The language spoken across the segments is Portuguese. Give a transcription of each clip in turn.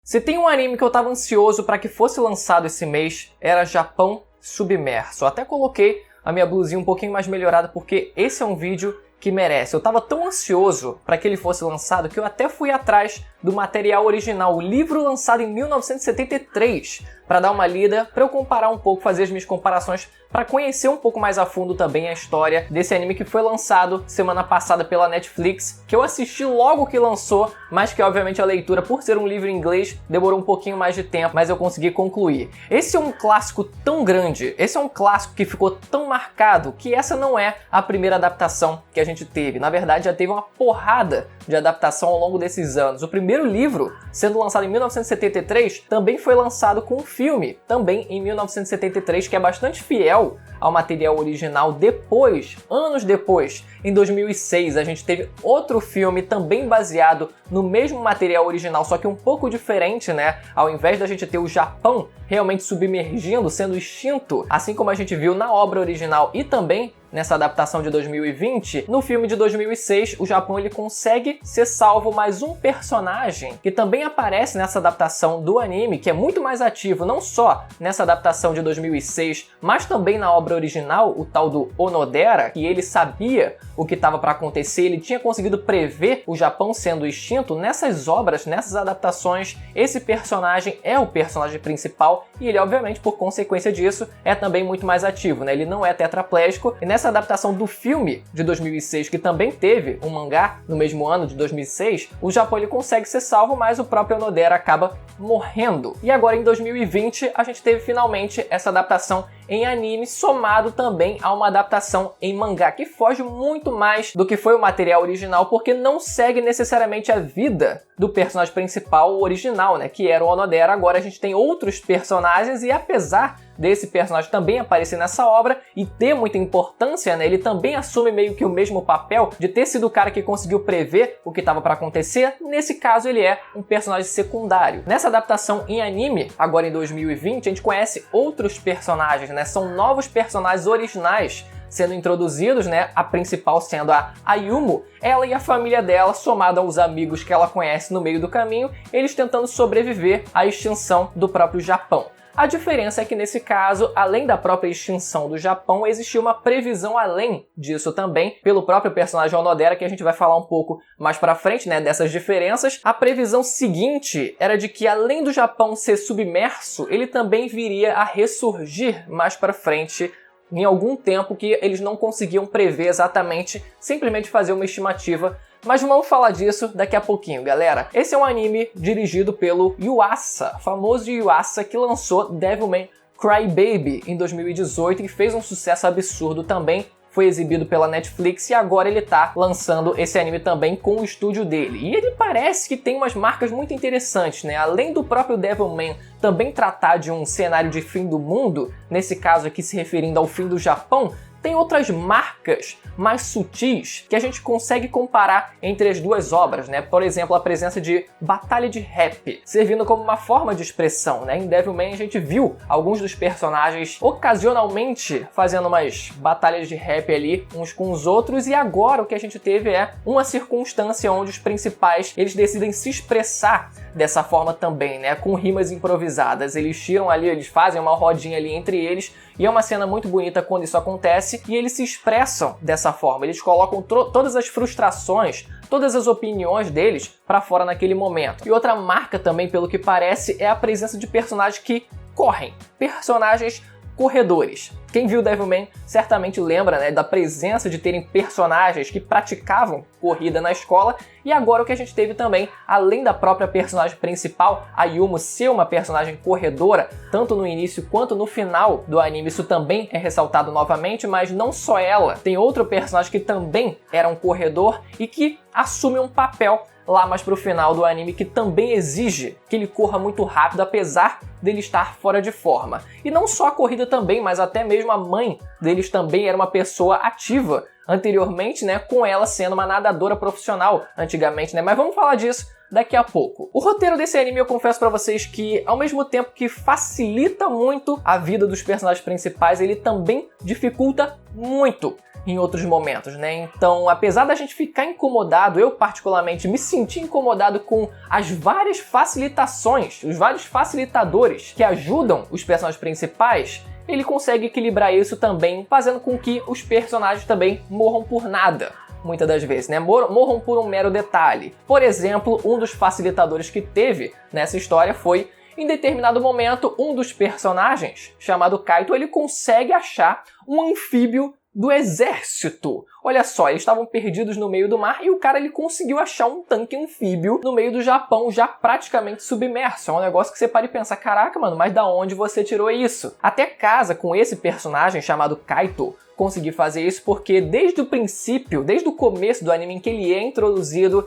Se tem um anime que eu tava ansioso para que fosse lançado esse mês, era Japão Submerso. Eu até coloquei a minha blusinha um pouquinho mais melhorada porque esse é um vídeo que merece. Eu tava tão ansioso para que ele fosse lançado que eu até fui atrás do material original, o livro lançado em 1973, para dar uma lida, para eu comparar um pouco, fazer as minhas comparações, para conhecer um pouco mais a fundo também a história desse anime que foi lançado semana passada pela Netflix, que eu assisti logo que lançou, mas que obviamente a leitura, por ser um livro em inglês, demorou um pouquinho mais de tempo, mas eu consegui concluir. Esse é um clássico tão grande, esse é um clássico que ficou tão marcado, que essa não é a primeira adaptação que a gente teve. Na verdade, já teve uma porrada de adaptação ao longo desses anos. O primeiro livro, sendo lançado em 1973, também foi lançado com um filme, também em 1973, que é bastante fiel ao material original. Depois, anos depois, em 2006, a gente teve outro filme também baseado no mesmo material original, só que um pouco diferente, né? Ao invés da gente ter o Japão realmente submergindo, sendo extinto, assim como a gente viu na obra original e também nessa adaptação de 2020, no filme de 2006, o Japão ele consegue ser salvo, mas um personagem que também aparece nessa adaptação do anime, que é muito mais ativo, não só nessa adaptação de 2006, mas também na obra original, o tal do Onodera, que ele sabia o que estava para acontecer, ele tinha conseguido prever o Japão sendo extinto. Nessas obras, nessas adaptações, esse personagem é o personagem principal e ele, obviamente, por consequência disso, é também muito mais ativo, né? Ele não é tetraplégico e nessa adaptação do filme de 2006, que também teve um mangá no mesmo ano de 2006, o Japão ele consegue ser salvo, mas o próprio Onodera acaba morrendo. E agora em 2020 a gente teve finalmente essa adaptação em anime, somado também a uma adaptação em mangá, que foge muito mais do que foi o material original, porque não segue necessariamente a vida do personagem principal original, né, que era o Onodera. Agora a gente tem outros personagens e apesar desse personagem também aparecer nessa obra e ter muita importância, né, ele também assume meio que o mesmo papel de ter sido o cara que conseguiu prever o que estava para acontecer. Nesse caso ele é um personagem secundário. Nessa adaptação em anime, agora em 2020, a gente conhece outros personagens, né, são novos personagens originais sendo introduzidos, né, a principal sendo a Ayumu, ela e a família dela, somada aos amigos que ela conhece no meio do caminho, eles tentando sobreviver à extinção do próprio Japão. A diferença é que nesse caso, além da própria extinção do Japão, existia uma previsão além disso também, pelo próprio personagem Onodera, que a gente vai falar um pouco mais pra frente, né, dessas diferenças. A previsão seguinte era de que além do Japão ser submerso, ele também viria a ressurgir mais pra frente em algum tempo que eles não conseguiam prever exatamente, simplesmente fazer uma estimativa. Mas vamos falar disso daqui a pouquinho, galera. Esse é um anime dirigido pelo Yuasa, famoso Yuasa, que lançou Devilman Crybaby em 2018 e fez um sucesso absurdo também. Foi exibido pela Netflix e agora ele tá lançando esse anime também com o estúdio dele. E ele parece que tem umas marcas muito interessantes, né? Além do próprio Devilman também tratar de um cenário de fim do mundo, nesse caso aqui se referindo ao fim do Japão, tem outras marcas mais sutis que a gente consegue comparar entre as duas obras, né? Por exemplo, a presença de batalha de rap, servindo como uma forma de expressão, né? Em Devilman a gente viu alguns dos personagens ocasionalmente fazendo umas batalhas de rap ali uns com os outros, e agora o que a gente teve é uma circunstância onde os principais eles decidem se expressar dessa forma também, né? Com rimas improvisadas. Eles tiram ali, eles fazem uma rodinha ali entre eles, e é uma cena muito bonita quando isso acontece, e eles se expressam dessa forma. Eles colocam todas as frustrações, todas as opiniões deles pra fora naquele momento. E outra marca também, pelo que parece, é a presença de personagens que correm. Personagens corredores. Quem viu Devilman certamente lembra, né, da presença de terem personagens que praticavam corrida na escola, e agora o que a gente teve também, além da própria personagem principal, a Ayumu ser uma personagem corredora, tanto no início quanto no final do anime, isso também é ressaltado novamente, mas não só ela, tem outro personagem que também era um corredor e que assume um papel lá mais pro final do anime que também exige que ele corra muito rápido, apesar dele estar fora de forma. E não só a corrida também, mas até mesmo a mãe deles também era uma pessoa ativa anteriormente, né, com ela sendo uma nadadora profissional antigamente, né, mas vamos falar disso daqui a pouco. O roteiro desse anime, eu confesso pra vocês que, ao mesmo tempo que facilita muito a vida dos personagens principais, ele também dificulta muito em outros momentos, né? Então, apesar da gente ficar incomodado, eu particularmente me senti incomodado com as várias facilitações, os vários facilitadores que ajudam os personagens principais, ele consegue equilibrar isso também, fazendo com que os personagens também morram por nada. Muitas das vezes, né? Morram por um mero detalhe. Por exemplo, um dos facilitadores que teve nessa história foi, em determinado momento, um dos personagens, chamado Kaito, ele consegue achar um anfíbio do exército. Olha só, eles estavam perdidos no meio do mar e o cara ele conseguiu achar um tanque anfíbio no meio do Japão, já praticamente submerso. É um negócio que você para e pensa, caraca, mano, mas da onde você tirou isso? Até casa com esse personagem chamado Kaito conseguir fazer isso porque desde o princípio, desde o começo do anime em que ele é introduzido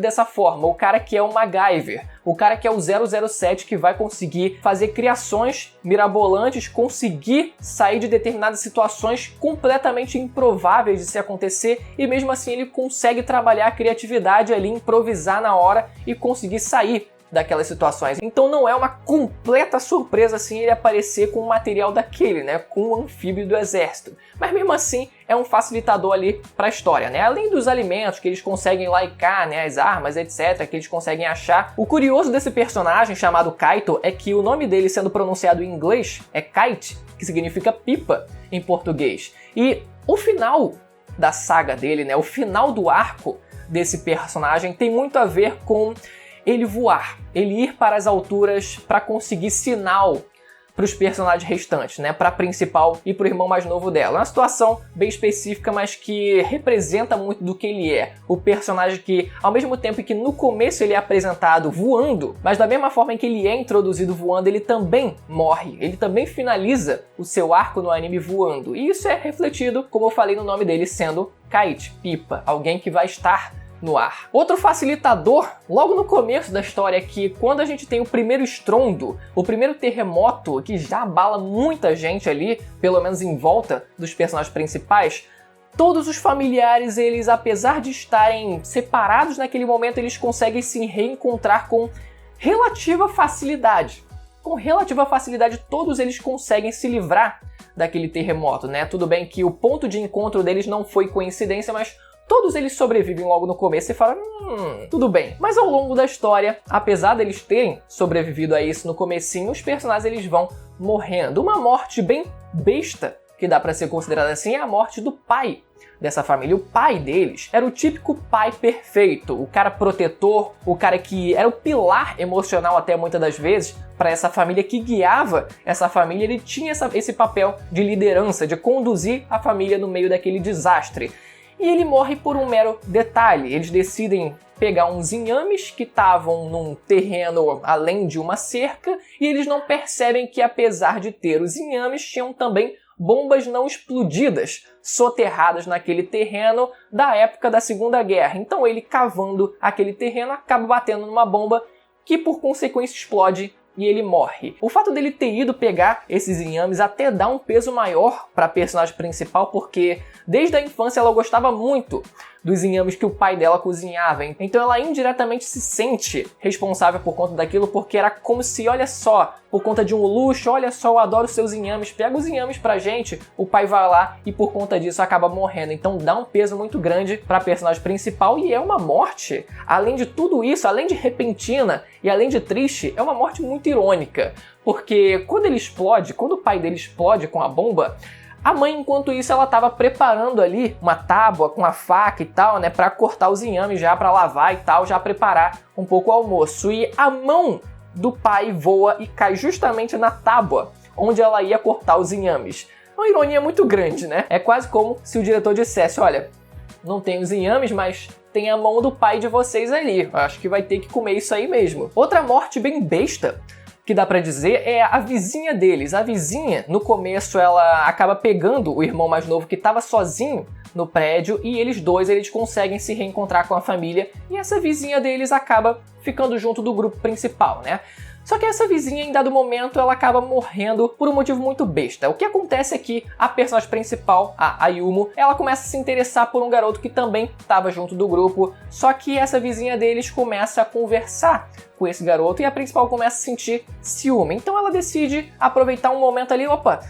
dessa forma. O cara que é o MacGyver, o cara que é o 007 que vai conseguir fazer criações mirabolantes, conseguir sair de determinadas situações completamente improváveis de se acontecer e mesmo assim ele consegue trabalhar a criatividade ali, improvisar na hora e conseguir sair daquelas situações. Então não é uma completa surpresa assim ele aparecer com um material daquele, né, com o anfíbio do exército. Mas mesmo assim é um facilitador ali para a história, né? Além dos alimentos que eles conseguem lá e cá, né, as armas, etc, que eles conseguem achar. O curioso desse personagem chamado Kaito é que o nome dele sendo pronunciado em inglês é Kite, que significa pipa em português. E o final da saga dele, né, o final do arco desse personagem tem muito a ver com ele voar, ele ir para as alturas para conseguir sinal para os personagens restantes, né? Para a principal e para o irmão mais novo dela. É uma situação bem específica, mas que representa muito do que ele é. O personagem que, ao mesmo tempo que no começo ele é apresentado voando, mas da mesma forma em que ele é introduzido voando, ele também morre. Ele também finaliza o seu arco no anime voando. E isso é refletido, como eu falei, no nome dele sendo Kite, pipa, alguém que vai estar no ar. Outro facilitador, logo no começo da história, é que quando a gente tem o primeiro estrondo, o primeiro terremoto que já abala muita gente ali, pelo menos em volta dos personagens principais, todos os familiares, eles, apesar de estarem separados naquele momento, eles conseguem se reencontrar com relativa facilidade. Com relativa facilidade, todos eles conseguem se livrar daquele terremoto, né? Tudo bem que o ponto de encontro deles não foi coincidência, mas todos eles sobrevivem logo no começo e falam, tudo bem. Mas ao longo da história, apesar deles terem sobrevivido a isso no comecinho, os personagens eles vão morrendo. Uma morte bem besta, que dá pra ser considerada assim, é a morte do pai dessa família. O pai deles era o típico pai perfeito, o cara protetor, o cara que era o pilar emocional até muitas das vezes para essa família, que guiava essa família. Ele tinha esse papel de liderança, de conduzir a família no meio daquele desastre. E ele morre por um mero detalhe. Eles decidem pegar uns inhames que estavam num terreno além de uma cerca e eles não percebem que, apesar de ter os inhames, tinham também bombas não explodidas soterradas naquele terreno da época da Segunda Guerra. Então ele, cavando aquele terreno, acaba batendo numa bomba que por consequência explode e ele morre. O fato dele ter ido pegar esses inhames até dá um peso maior para a personagem principal, porque desde a infância ela gostava muito dos inhames que o pai dela cozinhava. Então ela indiretamente se sente responsável por conta daquilo, porque era como se, olha só, por conta de um luxo, olha só, eu adoro seus inhames, pega os inhames pra gente, o pai vai lá e por conta disso acaba morrendo. Então dá um peso muito grande pra personagem principal e é uma morte, além de tudo isso, além de repentina e além de triste, é uma morte muito irônica, porque quando ele explode, quando o pai dele explode com a bomba, a mãe, enquanto isso, ela estava preparando ali uma tábua com a faca e tal, né, para cortar os inhames já, para lavar e tal, já preparar um pouco o almoço. E a mão do pai voa e cai justamente na tábua onde ela ia cortar os inhames. Uma ironia muito grande, né? É quase como se o diretor dissesse, olha, não tem os inhames, mas tem a mão do pai de vocês ali. Acho que vai ter que comer isso aí mesmo. Outra morte bem besta que dá pra dizer é a vizinha deles. A vizinha, no começo, ela acaba pegando o irmão mais novo que estava sozinho no prédio e eles conseguem se reencontrar com a família e essa vizinha deles acaba ficando junto do grupo principal, né? Só que essa vizinha, em dado momento, ela acaba morrendo por um motivo muito besta. O que acontece é que a personagem principal, a Ayumu, ela começa a se interessar por um garoto que também estava junto do grupo, só que essa vizinha deles começa a conversar com esse garoto e a principal começa a sentir ciúme. Então ela decide aproveitar um momento ali, opa,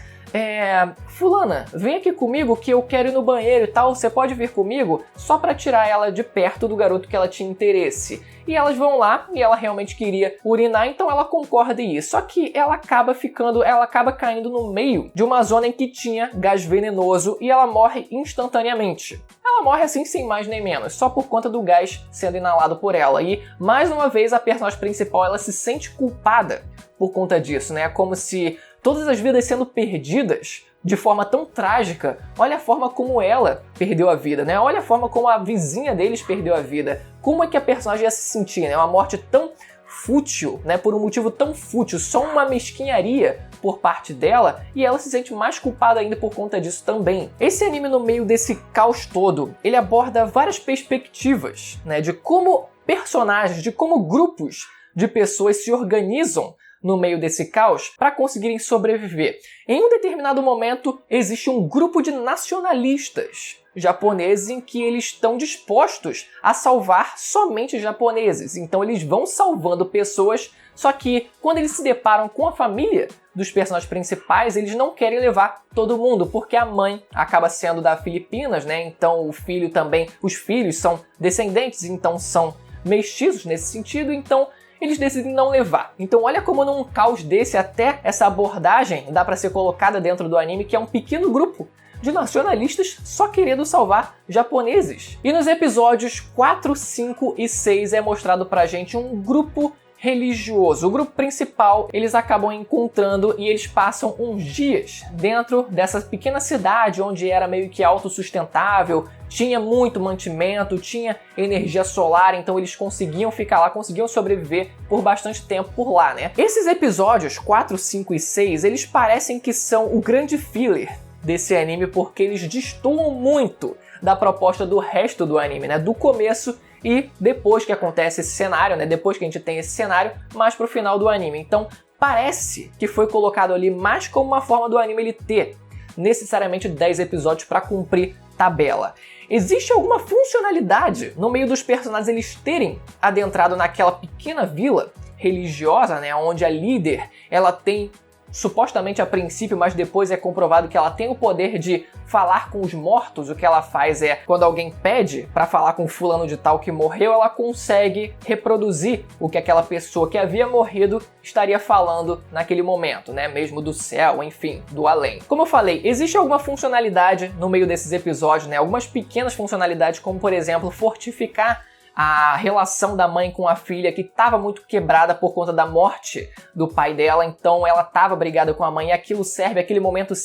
fulana, vem aqui comigo que eu quero ir no banheiro e tal, você pode vir comigo? Só pra tirar ela de perto do garoto que ela tinha interesse. E elas vão lá e ela realmente queria urinar, então ela concorda em ir. Só que ela acaba caindo no meio de uma zona em que tinha gás venenoso e ela morre instantaneamente. Ela morre assim sem mais nem menos, só por conta do gás sendo inalado por ela. E mais uma vez a personagem principal ela se sente culpada por conta disso, né? É como se todas as vidas sendo perdidas de forma tão trágica. Olha a forma como ela perdeu a vida, né? Olha a forma como a vizinha deles perdeu a vida. Como é que a personagem ia se sentir, né? Uma morte tão fútil, né? Por um motivo tão fútil, só uma mesquinharia por parte dela, e ela se sente mais culpada ainda por conta disso também. Esse anime, no meio desse caos todo, ele aborda várias perspectivas, né? De como personagens, de como grupos de pessoas se organizam no meio desse caos para conseguirem sobreviver. Em um determinado momento, existe um grupo de nacionalistas japoneses em que eles estão dispostos a salvar somente japoneses. Então eles vão salvando pessoas, só que quando eles se deparam com a família dos personagens principais, eles não querem levar todo mundo, porque a mãe acaba sendo da Filipinas, né? Então o filho também, os filhos são descendentes, então são mestiços nesse sentido, então eles decidem não levar. Então olha como num caos desse até essa abordagem dá para ser colocada dentro do anime, que é um pequeno grupo de nacionalistas só querendo salvar japoneses. E nos episódios 4, 5 e 6 é mostrado pra gente um grupo religioso. O grupo principal, eles acabam encontrando e eles passam uns dias dentro dessa pequena cidade onde era meio que autossustentável, tinha muito mantimento, tinha energia solar, então eles conseguiam ficar lá, conseguiam sobreviver por bastante tempo por lá, né? Esses episódios 4, 5 e 6, eles parecem que são o grande filler desse anime porque eles destoam muito da proposta do resto do anime, né? Do começo e depois que acontece esse cenário, né? Depois que a gente tem esse cenário, mais pro final do anime. Então, parece que foi colocado ali mais como uma forma do anime ele ter necessariamente 10 episódios para cumprir tabela. Existe alguma funcionalidade no meio dos personagens eles terem adentrado naquela pequena vila religiosa, né? Onde a líder, ela tem supostamente a princípio, mas depois é comprovado que ela tem o poder de falar com os mortos. O que ela faz é, quando alguém pede para falar com fulano de tal que morreu, ela consegue reproduzir o que aquela pessoa que havia morrido estaria falando naquele momento, né? Mesmo do céu, enfim, do além. Como eu falei, existe alguma funcionalidade no meio desses episódios, né? Algumas pequenas funcionalidades, como por exemplo, fortificar a relação da mãe com a filha, que estava muito quebrada por conta da morte do pai dela, então ela estava brigada com a mãe, e aquilo serve, aquele momento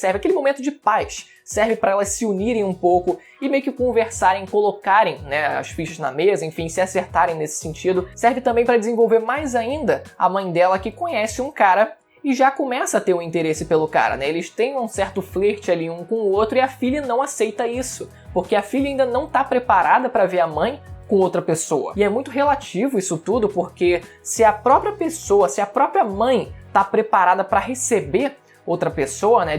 de paz, serve para elas se unirem um pouco e meio que conversarem, colocarem, né, as fichas na mesa, enfim, se acertarem nesse sentido. Serve também para desenvolver mais ainda a mãe dela, que conhece um cara e já começa a ter um interesse pelo cara, né? Eles têm um certo flerte ali um com o outro e a filha não aceita isso, porque a filha ainda não está preparada para ver a mãe com outra pessoa. E é muito relativo isso tudo, porque se a própria pessoa, se a própria mãe está preparada para receber outra pessoa, né,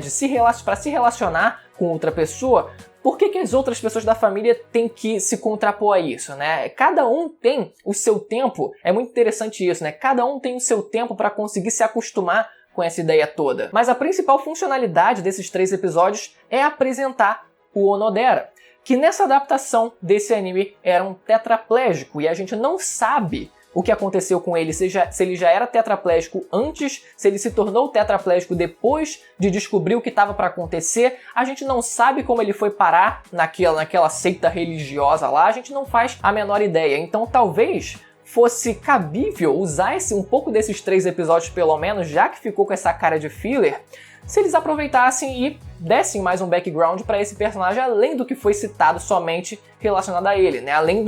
para se relacionar com outra pessoa, por que as outras pessoas da família têm que se contrapor a isso, né? Cada um tem o seu tempo, é muito interessante isso, né? Cada um tem o seu tempo para conseguir se acostumar com essa ideia toda. Mas a principal funcionalidade desses 3 episódios é apresentar o Onodera, que nessa adaptação desse anime era um tetraplégico, e a gente não sabe o que aconteceu com ele, se ele já era tetraplégico antes, se ele se tornou tetraplégico depois de descobrir o que estava para acontecer. A gente não sabe como ele foi parar naquela seita religiosa lá, a gente não faz a menor ideia. Então talvez fosse cabível usar um pouco desses 3 episódios pelo menos, já que ficou com essa cara de filler, se eles aproveitassem e dessem mais um background para esse personagem, além do que foi citado somente relacionado a ele, né? Além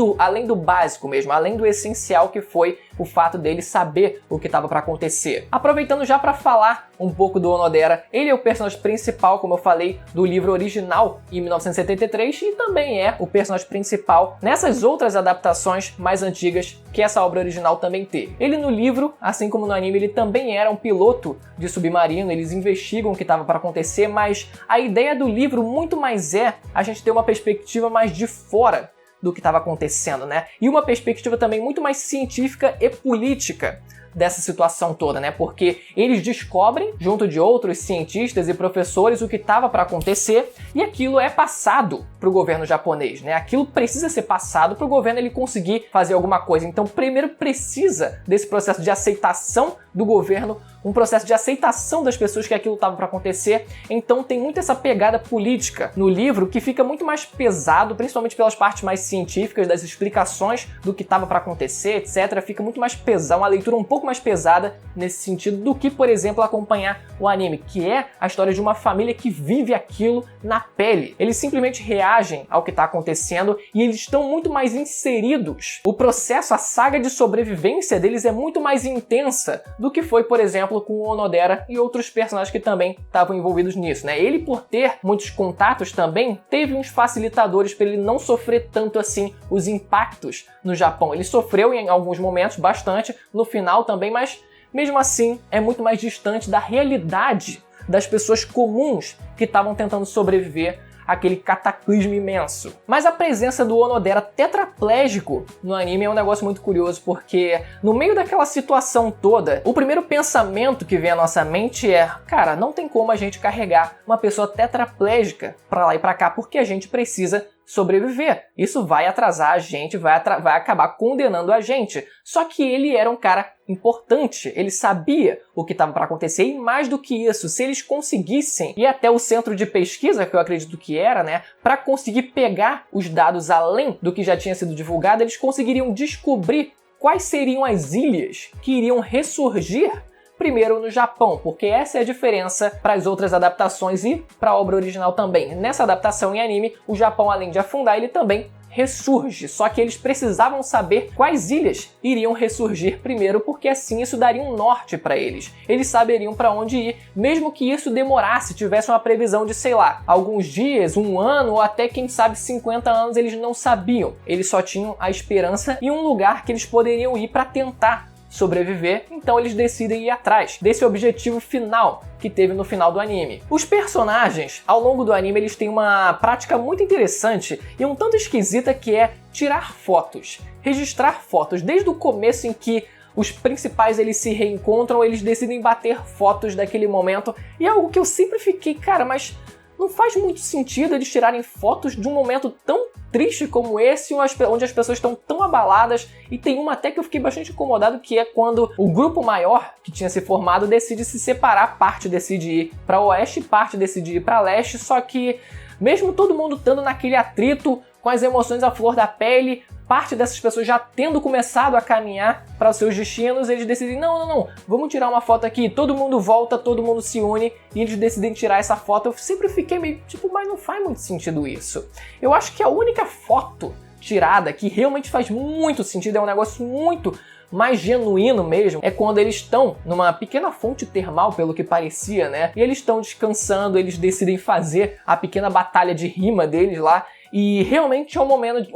do básico mesmo, além do essencial que foi o fato dele saber o que estava para acontecer. Aproveitando já para falar um pouco do Onodera, ele é o personagem principal, como eu falei, do livro original em 1973 e também é o personagem principal nessas outras adaptações mais antigas que essa obra original também teve. Ele no livro, assim como no anime, ele também era um piloto de submarino, eles investigam o que estava para acontecer, mas a ideia do livro muito mais é a gente ter uma perspectiva mais de fora do que estava acontecendo, né? E uma perspectiva também muito mais científica e política dessa situação toda, né? Porque eles descobrem, junto de outros cientistas e professores, o que estava para acontecer e aquilo é passado para o governo japonês, né? Aquilo precisa ser passado para o governo ele conseguir fazer alguma coisa. Então, primeiro precisa desse processo de aceitação do governo, um processo de aceitação das pessoas que aquilo estava para acontecer. Então tem muito essa pegada política no livro que fica muito mais pesado, principalmente pelas partes mais científicas, das explicações do que estava para acontecer, etc. Fica muito mais pesado, uma leitura um pouco mais pesada nesse sentido do que, por exemplo, acompanhar o anime, que é a história de uma família que vive aquilo na pele. Eles simplesmente reagem ao que está acontecendo e eles estão muito mais inseridos. O processo, a saga de sobrevivência deles é muito mais intensa do que foi, por exemplo, com o Onodera e outros personagens que também estavam envolvidos nisso, né? Ele, por ter muitos contatos também, teve uns facilitadores para ele não sofrer tanto assim os impactos no Japão. Ele sofreu em alguns momentos bastante, no final também, mas mesmo assim é muito mais distante da realidade das pessoas comuns que estavam tentando sobreviver aquele cataclismo imenso. Mas a presença do Onodera tetraplégico no anime é um negócio muito curioso, porque no meio daquela situação toda, o primeiro pensamento que vem à nossa mente é: cara, não tem como a gente carregar uma pessoa tetraplégica pra lá e pra cá, porque a gente precisa sobreviver. Isso vai atrasar a gente, vai acabar condenando a gente. Só que ele era um cara importante, ele sabia o que estava para acontecer e mais do que isso, se eles conseguissem ir até o centro de pesquisa, que eu acredito que era, né, para conseguir pegar os dados além do que já tinha sido divulgado, eles conseguiriam descobrir quais seriam as ilhas que iriam ressurgir primeiro no Japão, porque essa é a diferença para as outras adaptações e para a obra original também. Nessa adaptação em anime, o Japão, além de afundar, ele também ressurge, só que eles precisavam saber quais ilhas iriam ressurgir primeiro, porque assim isso daria um norte para eles. Eles saberiam para onde ir, mesmo que isso demorasse, tivesse uma previsão de, sei lá, alguns dias, um ano ou até, quem sabe, 50 anos, eles não sabiam. Eles só tinham a esperança e um lugar que eles poderiam ir para tentar sobreviver, então eles decidem ir atrás desse objetivo final que teve no final do anime. Os personagens, ao longo do anime, eles têm uma prática muito interessante e um tanto esquisita, que é tirar fotos, registrar fotos. Desde o começo em que os principais eles se reencontram, eles decidem bater fotos daquele momento, e é algo que eu sempre fiquei, cara, mas não faz muito sentido eles tirarem fotos de um momento tão triste como esse, onde as pessoas estão tão abaladas. E tem uma até que eu fiquei bastante incomodado, que é quando o grupo maior que tinha se formado decide se separar, parte decide ir para oeste, parte decide ir para leste, só que mesmo todo mundo estando naquele atrito, com as emoções à flor da pele, parte dessas pessoas já tendo começado a caminhar para os seus destinos, eles decidem, não, vamos tirar uma foto aqui, todo mundo volta, todo mundo se une, e eles decidem tirar essa foto. Eu sempre fiquei meio tipo, mas não faz muito sentido isso. Eu acho que a única foto tirada que realmente faz muito sentido, é um negócio muito mais genuíno mesmo, é quando eles estão numa pequena fonte termal, pelo que parecia, né? E eles estão descansando, eles decidem fazer a pequena batalha de rima deles lá, e realmente é um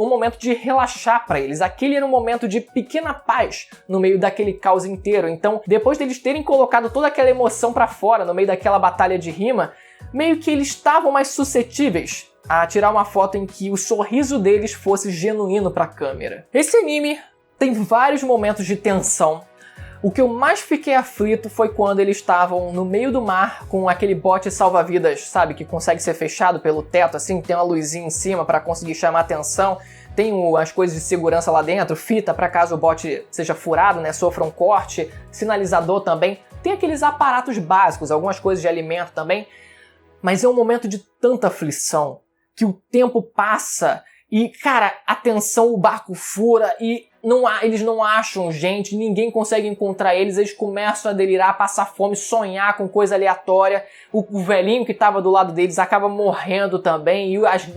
momento de relaxar para eles. Aquele era um momento de pequena paz no meio daquele caos inteiro. Então, depois deles terem colocado toda aquela emoção para fora no meio daquela batalha de rima, meio que eles estavam mais suscetíveis a tirar uma foto em que o sorriso deles fosse genuíno para a câmera. Esse anime tem vários momentos de tensão. O que eu mais fiquei aflito foi quando eles estavam no meio do mar com aquele bote salva-vidas, sabe, que consegue ser fechado pelo teto, assim, tem uma luzinha em cima para conseguir chamar atenção, tem as coisas de segurança lá dentro, fita para caso o bote seja furado, né, sofra um corte, sinalizador também, tem aqueles aparatos básicos, algumas coisas de alimento também, mas é um momento de tanta aflição que o tempo passa e, cara, atenção, o barco fura e eles não acham gente, ninguém consegue encontrar eles, eles começam a delirar, passar fome, sonhar com coisa aleatória. O velhinho que estava do lado deles acaba morrendo também, e as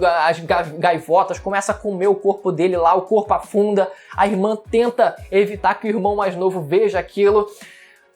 gaivotas começam a comer o corpo dele lá, o corpo afunda, a irmã tenta evitar que o irmão mais novo veja aquilo.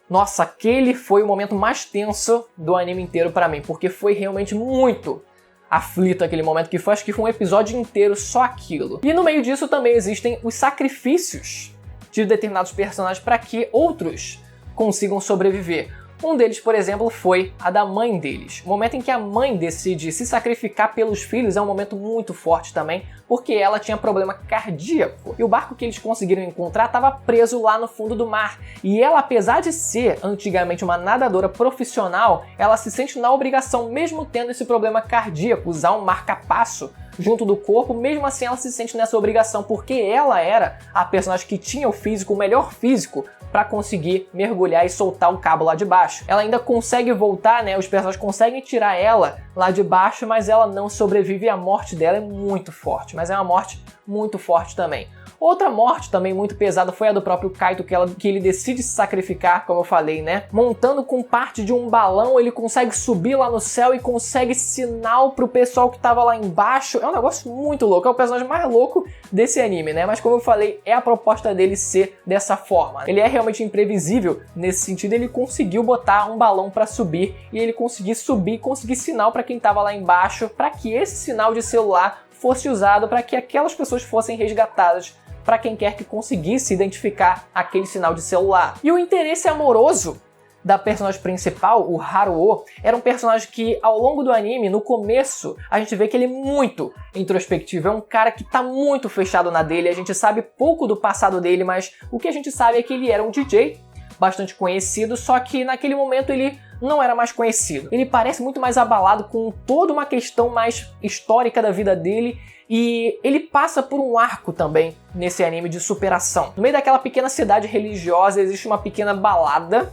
Nossa, aquele foi o momento mais tenso do anime inteiro pra mim, porque foi realmente muito aflito aquele momento, que foi, acho que foi um episódio inteiro só aquilo. E no meio disso também existem os sacrifícios de determinados personagens para que outros consigam sobreviver. Um deles, por exemplo, foi a da mãe deles. O momento em que a mãe decide se sacrificar pelos filhos é um momento muito forte também, porque ela tinha problema cardíaco. E o barco que eles conseguiram encontrar estava preso lá no fundo do mar. E ela, apesar de ser antigamente uma nadadora profissional, ela se sente na obrigação, mesmo tendo esse problema cardíaco, usar um marca-passo junto do corpo. Mesmo assim ela se sente nessa obrigação, porque ela era a personagem que tinha o físico, o melhor físico, para conseguir mergulhar e soltar o cabo lá de baixo. Ela ainda consegue voltar, né? Os personagens conseguem tirar ela lá de baixo, mas ela não sobrevive e a morte dela é muito forte. Mas é uma morte muito forte também. Outra morte também muito pesada foi a do próprio Kaito, que ele decide se sacrificar, como eu falei, né? Montando com parte de um balão, ele consegue subir lá no céu e consegue sinal pro pessoal que tava lá embaixo. É um negócio muito louco, é o personagem mais louco desse anime, né? Mas como eu falei, é a proposta dele ser dessa forma. Ele é realmente imprevisível nesse sentido, ele conseguiu botar um balão para subir e ele conseguir subir e conseguir sinal para quem tava lá embaixo, para que esse sinal de celular fosse usado para que aquelas pessoas fossem resgatadas, para quem quer que conseguisse identificar aquele sinal de celular. E o interesse amoroso da personagem principal, o Haruo, era um personagem que ao longo do anime, no começo, a gente vê que ele é muito introspectivo, é um cara que tá muito fechado na dele, a gente sabe pouco do passado dele, mas o que a gente sabe é que ele era um DJ bastante conhecido, só que naquele momento ele não era mais conhecido. Ele parece muito mais abalado com toda uma questão mais histórica da vida dele, e ele passa por um arco também nesse anime de superação. No meio daquela pequena cidade religiosa existe uma pequena balada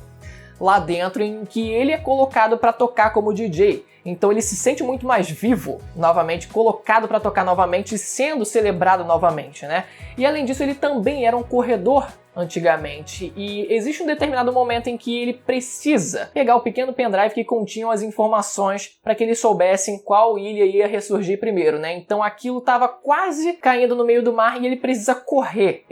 lá dentro em que ele é colocado para tocar como DJ. Então ele se sente muito mais vivo novamente, colocado para tocar novamente e sendo celebrado novamente, né? E além disso ele também era um corredor antigamente, e existe um determinado momento em que ele precisa pegar o pequeno pendrive que continha as informações para que eles soubessem qual ilha ia ressurgir primeiro, né? Então aquilo estava quase caindo no meio do mar e ele precisa correr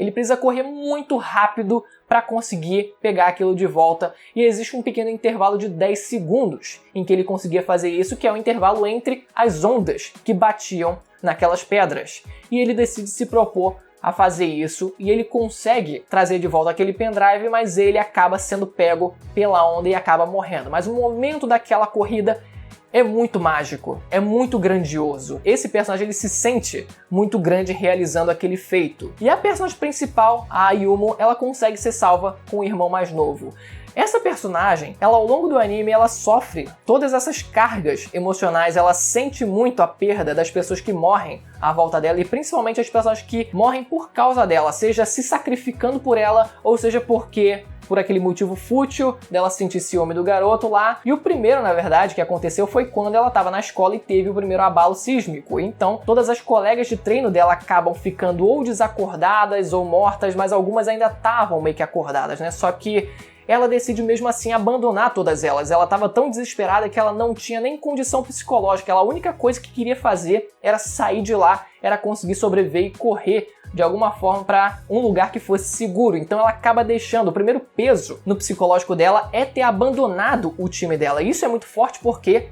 muito rápido para conseguir pegar aquilo de volta, e existe um pequeno intervalo de 10 segundos em que ele conseguia fazer isso, que é o intervalo entre as ondas que batiam naquelas pedras, e ele decide se propor a fazer isso, e ele consegue trazer de volta aquele pendrive, mas ele acaba sendo pego pela onda e acaba morrendo. Mas o momento daquela corrida é muito mágico, é muito grandioso. Esse personagem ele se sente muito grande realizando aquele feito. E a personagem principal, a Ayumu, ela consegue ser salva com o irmão mais novo. Essa personagem, ela ao longo do anime, ela sofre todas essas cargas emocionais, ela sente muito a perda das pessoas que morrem à volta dela, e principalmente as pessoas que morrem por causa dela, seja se sacrificando por ela, ou seja porque por aquele motivo fútil dela sentir ciúme do garoto lá. E o primeiro, na verdade, que aconteceu foi quando ela estava na escola e teve o primeiro abalo sísmico. Então, todas as colegas de treino dela acabam ficando ou desacordadas ou mortas, mas algumas ainda estavam meio que acordadas, né? Só que ela decide mesmo assim abandonar todas elas. Ela estava tão desesperada que ela não tinha nem condição psicológica. A única coisa que queria fazer era sair de lá, era conseguir sobreviver e correr de alguma forma para um lugar que fosse seguro. Então ela acaba deixando, o primeiro peso no psicológico dela é ter abandonado o time dela. Isso é muito forte porque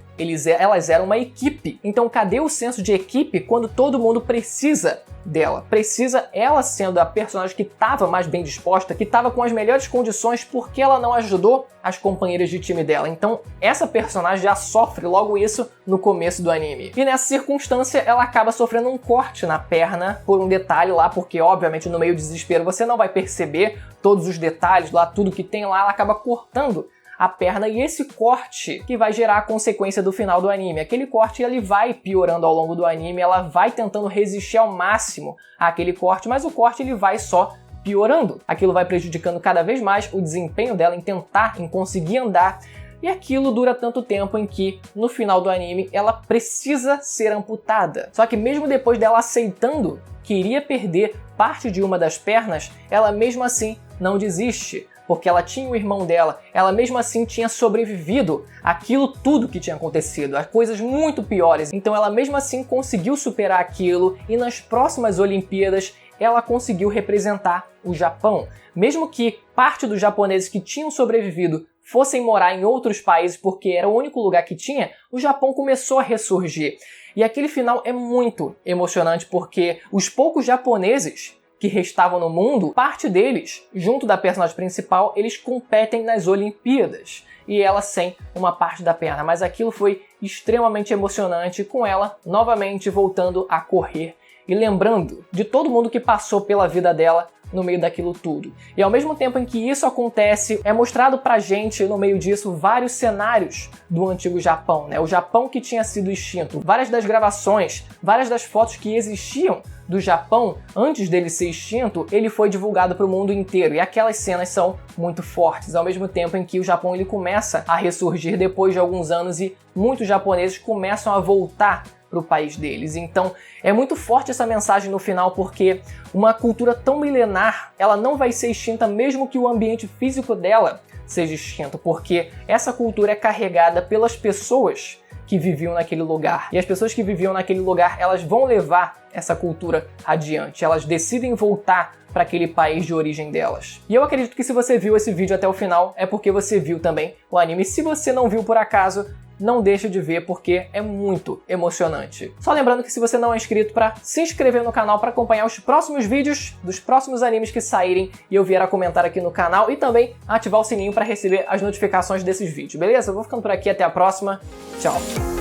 elas eram uma equipe. Então cadê o senso de equipe quando todo mundo precisa dela? Precisa ela sendo a personagem que estava mais bem disposta, que estava com as melhores condições, porque ela não ajudou as companheiras de time dela. Então essa personagem já sofre logo isso no começo do anime. E nessa circunstância ela acaba sofrendo um corte na perna por um detalhe lá, porque obviamente no meio do desespero você não vai perceber todos os detalhes lá, tudo que tem lá, ela acaba cortando a perna, e esse corte que vai gerar a consequência do final do anime. Aquele corte ele vai piorando ao longo do anime, ela vai tentando resistir ao máximo àquele corte, mas o corte ele vai só piorando. Aquilo vai prejudicando cada vez mais o desempenho dela em conseguir andar, e aquilo dura tanto tempo em que, no final do anime, ela precisa ser amputada. Só que mesmo depois dela aceitando que iria perder parte de uma das pernas, ela mesmo assim não desiste, porque ela tinha o irmão dela, ela mesmo assim tinha sobrevivido àquilo tudo que tinha acontecido, a coisas muito piores. Então ela mesmo assim conseguiu superar aquilo, e nas próximas Olimpíadas ela conseguiu representar o Japão. Mesmo que parte dos japoneses que tinham sobrevivido fossem morar em outros países porque era o único lugar que tinha, o Japão começou a ressurgir. E aquele final é muito emocionante porque os poucos japoneses que restavam no mundo, parte deles, junto da personagem principal, eles competem nas Olimpíadas. E ela sem uma parte da perna. Mas aquilo foi extremamente emocionante, com ela novamente voltando a correr e lembrando de todo mundo que passou pela vida dela no meio daquilo tudo. E ao mesmo tempo em que isso acontece, é mostrado pra gente no meio disso vários cenários do antigo Japão, né? O Japão que tinha sido extinto. Várias das gravações, várias das fotos que existiam do Japão antes dele ser extinto, ele foi divulgado para o mundo inteiro. E aquelas cenas são muito fortes, ao mesmo tempo em que o Japão ele começa a ressurgir depois de alguns anos e muitos japoneses começam a voltar para o país deles. Então é muito forte essa mensagem no final, porque uma cultura tão milenar, ela não vai ser extinta mesmo que o ambiente físico dela seja extinto, porque essa cultura é carregada pelas pessoas que viviam naquele lugar. E as pessoas que viviam naquele lugar, elas vão levar essa cultura adiante. Elas decidem voltar para aquele país de origem delas. E eu acredito que se você viu esse vídeo até o final, é porque você viu também o anime. E se você não viu por acaso, não deixa de ver, porque é muito emocionante. Só lembrando que se você não é inscrito, para se inscrever no canal para acompanhar os próximos vídeos dos próximos animes que saírem e eu vier a comentar aqui no canal, e também ativar o sininho para receber as notificações desses vídeos, beleza? Eu vou ficando por aqui, até a próxima. Tchau!